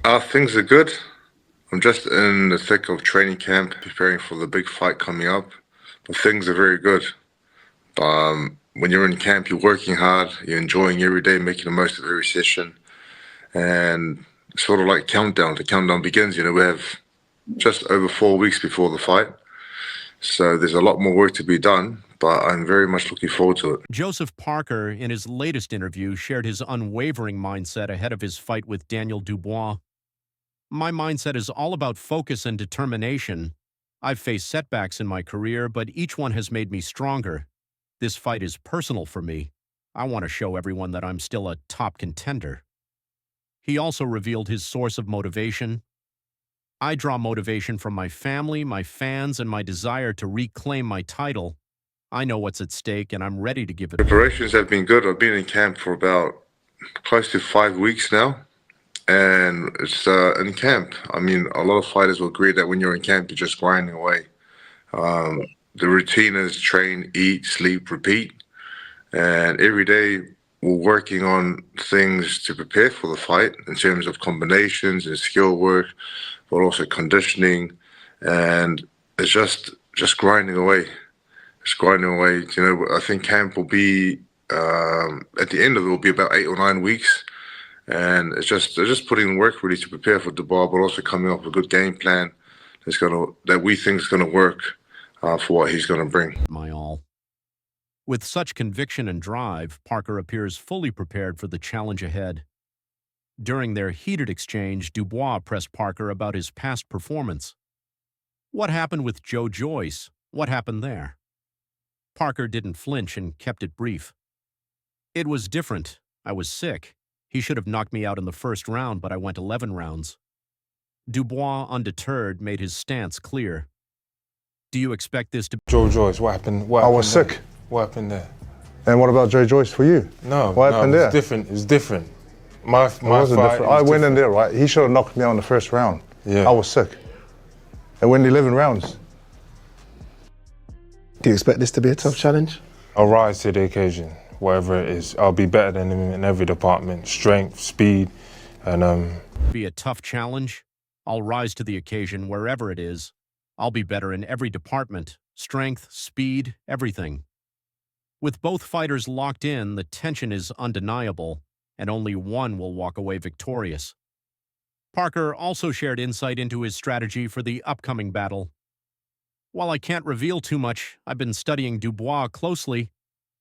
Things are good. I'm just in the thick of training camp, preparing for the big fight coming up. But things are very good. When you're in camp, you're working hard, you're enjoying every day, making the most of every session. And sort of like countdown. The countdown begins. We have just over 4 weeks before the fight. So there's a lot more work to be done, but I'm very much looking forward to it. Joseph Parker, in his latest interview, shared his unwavering mindset ahead of his fight with Daniel Dubois. My mindset is all about focus and determination. I've faced setbacks in my career, but each one has made me stronger. This fight is personal for me. I want to show everyone that I'm still a top contender. He also revealed his source of motivation. I draw motivation from my family, my fans, and my desire to reclaim my title. I know what's at stake, and I'm ready to give it. Preparations have been good. I've been in camp for about close to 5 weeks now. And it's in camp. I mean, a lot of fighters will agree that when you're in camp, you're just grinding away. The routine is train, eat, sleep, repeat. And every day we're working on things to prepare for the fight in terms of combinations and skill work, but also conditioning. And it's just grinding away. It's grinding away. I think camp will be at the end of it will be about 8 or 9 weeks. And they're just putting in work really to prepare for Dubois, but also coming up with a good game plan that we think is gonna work for what he's gonna bring. My all. With such conviction and drive, Parker appears fully prepared for the challenge ahead. During their heated exchange, Dubois pressed Parker about his past performance. What happened with Joyce? What happened there? Parker didn't flinch and kept it brief. It was different. I was sick. He should have knocked me out in the first round, but I went 11 rounds. Dubois, undeterred, made his stance clear. Do you expect this to... Joyce, what happened? I was sick. What happened there? And what about Joyce for you? No, what happened there? It's different. My wasn't fight different. I went in there, right? He should have knocked me out in the first round. Yeah. I was sick. I went 11 rounds. Do you expect this to be a tough challenge? I'll rise to the occasion, whatever it is. I'll be better than him in every department, strength, speed, and Be a tough challenge? I'll rise to the occasion wherever it is. I'll be better in every department, strength, speed, everything. With both fighters locked in, the tension is undeniable, and only one will walk away victorious. Parker also shared insight into his strategy for the upcoming battle. While I can't reveal too much, I've been studying Dubois closely.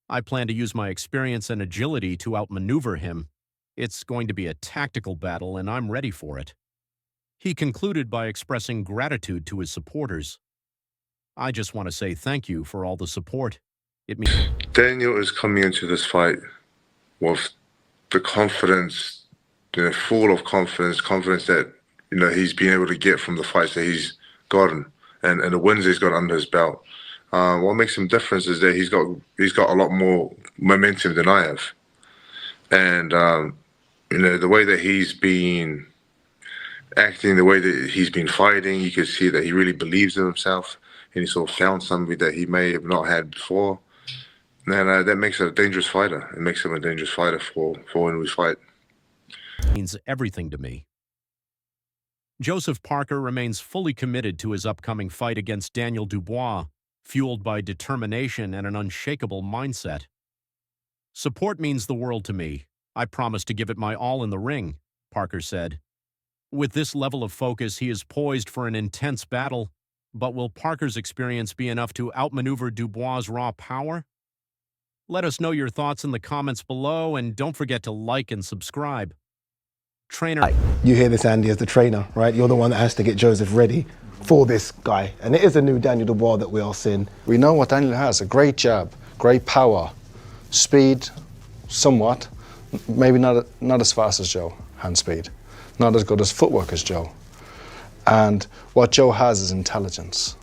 I plan to use my experience and agility to outmaneuver him. It's going to be a tactical battle, and I'm ready for it. He concluded by expressing gratitude to his supporters. I just want to say thank you for all the support. It means Daniel is coming into this fight with the confidence, full of confidence that he's been able to get from the fights that he's gotten and the wins he's got under his belt. What makes him different is that he's got a lot more momentum than I have, and the way that he's been acting, the way that he's been fighting, you can see that he really believes in himself, and he sort of found something that he may have not had before. And that makes him a dangerous fighter. It makes him a dangerous fighter for when we fight. means everything to me. Joseph Parker remains fully committed to his upcoming fight against Daniel Dubois, fueled by determination and an unshakable mindset. Support means the world to me. I promise to give it my all in the ring, Parker said. With this level of focus, he is poised for an intense battle, but will Parker's experience be enough to outmaneuver Dubois' raw power? Let us know your thoughts in the comments below, and don't forget to like and subscribe. Trainer. You hear this, Andy, as the trainer, right? You're the one that has to get Joseph ready for this guy. And it is a new Daniel Dubois that we are seeing. We know what Daniel has, a great jab, great power, speed, somewhat, maybe not as fast as Joe, hand speed, not as good as footwork as Joe. And what Joe has is intelligence.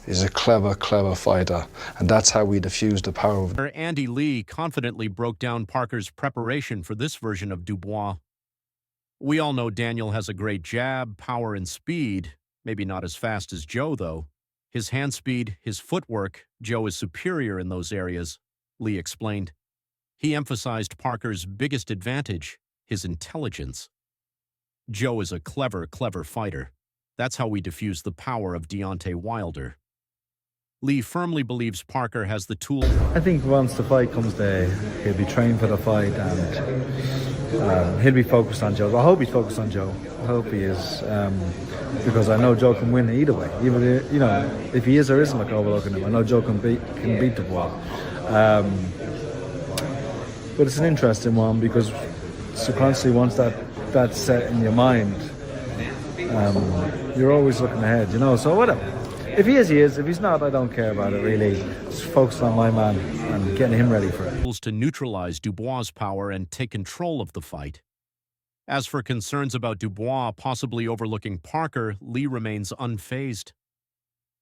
He's a clever, clever fighter, and that's how we diffuse the power of... Andy Lee confidently broke down Parker's preparation for this version of Dubois. We all know Daniel has a great jab, power, and speed. Maybe not as fast as Joe, though. His hand speed, his footwork, Joe is superior in those areas, Lee explained. He emphasized Parker's biggest advantage, his intelligence. Joe is a clever, clever fighter. That's how we diffuse the power of Deontay Wilder. Lee firmly believes Parker has the tools. I think once the fight comes there, he'll be trained for the fight and he'll be focused on Joe. I hope he's focused on Joe. I hope he is, because I know Joe can win either way. Even if he is or isn't like overlooking him, I know Joe can beat Dubois. But it's an interesting one because subconsciously once that's set in your mind, you're always looking ahead, so whatever. If he is, he is. If he's not, I don't care about it, really. Just focus on my man and getting him ready for it. To neutralize Dubois' power and take control of the fight. As for concerns about Dubois possibly overlooking Parker, Lee remains unfazed.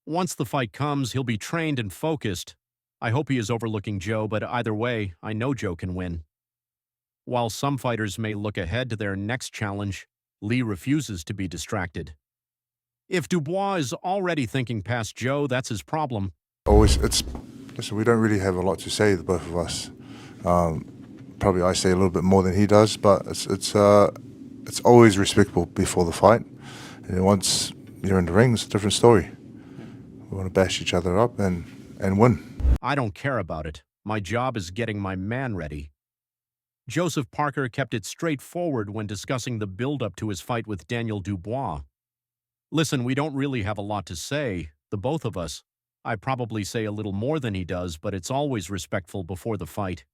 Once the fight comes, he'll be trained and focused. I hope he is overlooking Joe, but either way, I know Joe can win. While some fighters may look ahead to their next challenge, Lee refuses to be distracted. If Dubois is already thinking past Joe, that's his problem. Listen, we don't really have a lot to say, the both of us. Probably I say a little bit more than he does, but it's always respectful before the fight. And once you're in the ring, it's a different story. We want to bash each other up and win. I don't care about it. My job is getting my man ready. Joseph Parker kept it straightforward when discussing the build-up to his fight with Daniel Dubois. Listen, we don't really have a lot to say, the both of us. I probably say a little more than he does, but it's always respectful before the fight.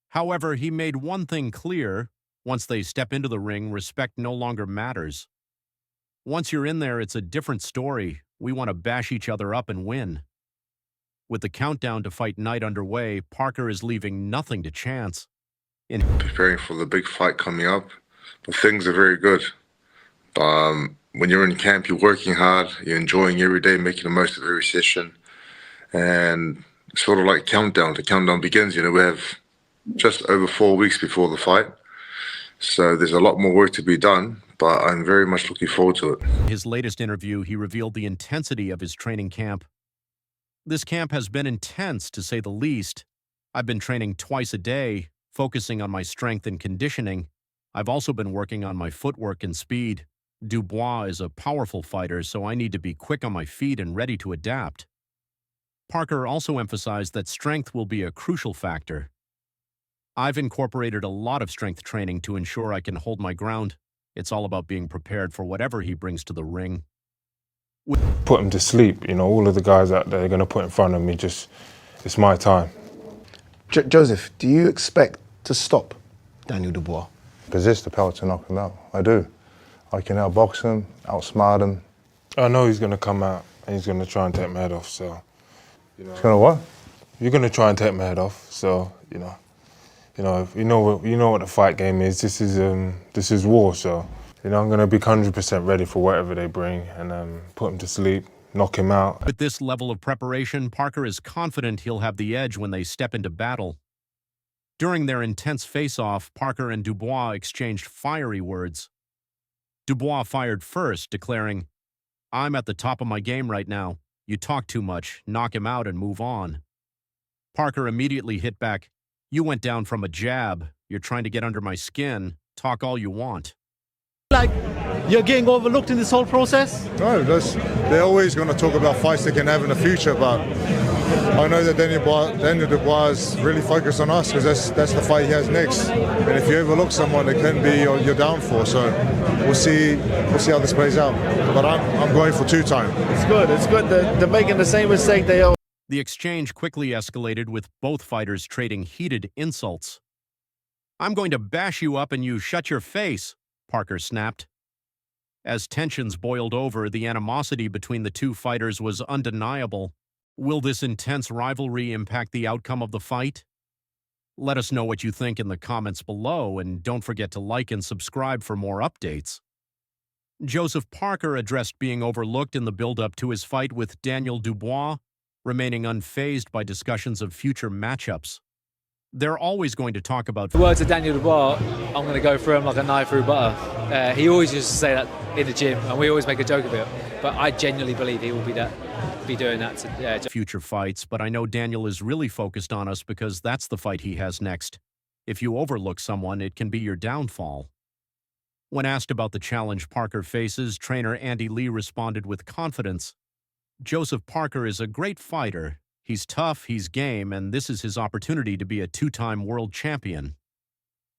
However, he made one thing clear. Once they step into the ring, respect no longer matters. Once you're in there, it's a different story. We want to bash each other up and win. With the countdown to fight night underway, Parker is leaving nothing to chance. Preparing for the big fight coming up, but things are very good. When you're in camp, you're working hard, you're enjoying every day, making the most of every session. And sort of like countdown, the countdown begins. We have just over 4 weeks before the fight. So there's a lot more work to be done, but I'm very much looking forward to it. In his latest interview, he revealed the intensity of his training camp. This camp has been intense, to say the least. I've been training twice a day, focusing on my strength and conditioning. I've also been working on my footwork and speed. Dubois is a powerful fighter, so I need to be quick on my feet and ready to adapt. Parker also emphasized that strength will be a crucial factor. I've incorporated a lot of strength training to ensure I can hold my ground. It's all about being prepared for whatever he brings to the ring. Put him to sleep. All of the guys out there are going to put in front of me, it's my time. Joseph, do you expect to stop Daniel Dubois? Possess the power to knock him out. I do. I can outbox him, outsmart him. I know he's going to come out and he's going to try and take my head off, so... He's going to what? You're going to try and take my head off, so, if you know what the fight game is. This is war, so, I'm going to be 100% ready for whatever they bring and put him to sleep, knock him out. With this level of preparation, Parker is confident he'll have the edge when they step into battle. During their intense face-off, Parker and Dubois exchanged fiery words. Dubois fired first, declaring, "I'm at the top of my game right now. You talk too much, knock him out and move on." Parker immediately hit back, "You went down from a jab. You're trying to get under my skin. Talk all you want." Like, you're getting overlooked in this whole process? No, they're always going to talk about fights they can have in the future, but I know that Daniel Dubois is really focused on us because that's the fight he has next. And if you overlook someone, it can be your downfall. So we'll see how this plays out. But I'm going for 2-time. It's good. They're making the same mistake they owe. The exchange quickly escalated, with both fighters trading heated insults. "I'm going to bash you up and you shut your face," Parker snapped. As tensions boiled over, the animosity between the two fighters was undeniable. Will this intense rivalry impact the outcome of the fight? Let us know what you think in the comments below, and don't forget to like and subscribe for more updates. Joseph Parker addressed being overlooked in the build-up to his fight with Daniel Dubois, remaining unfazed by discussions of future matchups. They're always going to talk about... The words of Daniel Dubois, "I'm going to go through him like a knife through butter." He always used to say that in the gym, and we always make a joke of it. But I genuinely believe he will be doing that to future fights, but I know Daniel is really focused on us because that's the fight he has next. If you overlook someone, it can be your downfall. When asked about the challenge Parker faces, trainer Andy Lee responded with confidence, "Joseph Parker is a great fighter. He's tough, he's game, and this is his opportunity to be a two-time world champion."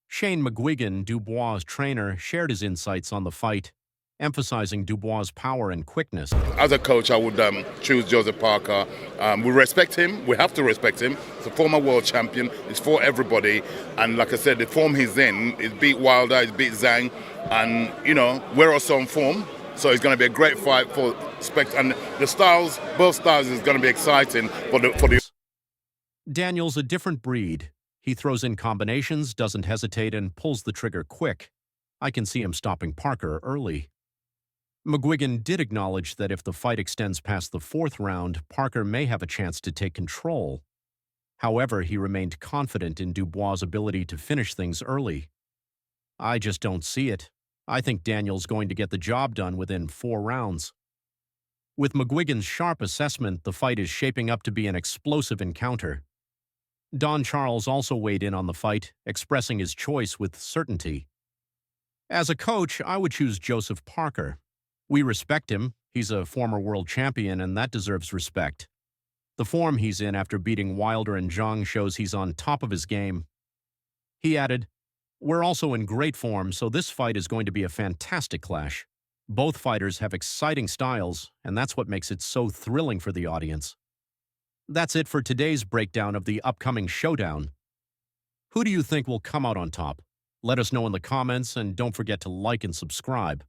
Shane McGuigan, Dubois' trainer, shared his insights on the fight, emphasizing Dubois' power and quickness. As a coach, I would choose Joseph Parker. We respect him. We have to respect him. He's a former world champion. He's for everybody. And like I said, the form he's in, he's beat Wilder, he's beat Zhang. And, you know, we're also in form. So it's going to be a great fight for and the styles, both styles is going to be exciting for the. Daniel's a different breed. He throws in combinations, doesn't hesitate, and pulls the trigger quick. I can see him stopping Parker early. McGuigan did acknowledge that if the fight extends past the fourth round, Parker may have a chance to take control. However, he remained confident in Dubois' ability to finish things early. I just don't see it. I think Daniel's going to get the job done within 4 rounds. With McGuigan's sharp assessment, the fight is shaping up to be an explosive encounter. Don Charles also weighed in on the fight, expressing his choice with certainty. As a coach, I would choose Joseph Parker. We respect him. He's a former world champion, and that deserves respect. The form he's in after beating Wilder and Zhang shows he's on top of his game. He added, "We're also in great form, so this fight is going to be a fantastic clash. Both fighters have exciting styles, and that's what makes it so thrilling for the audience." That's it for today's breakdown of the upcoming showdown. Who do you think will come out on top? Let us know in the comments, and don't forget to like and subscribe.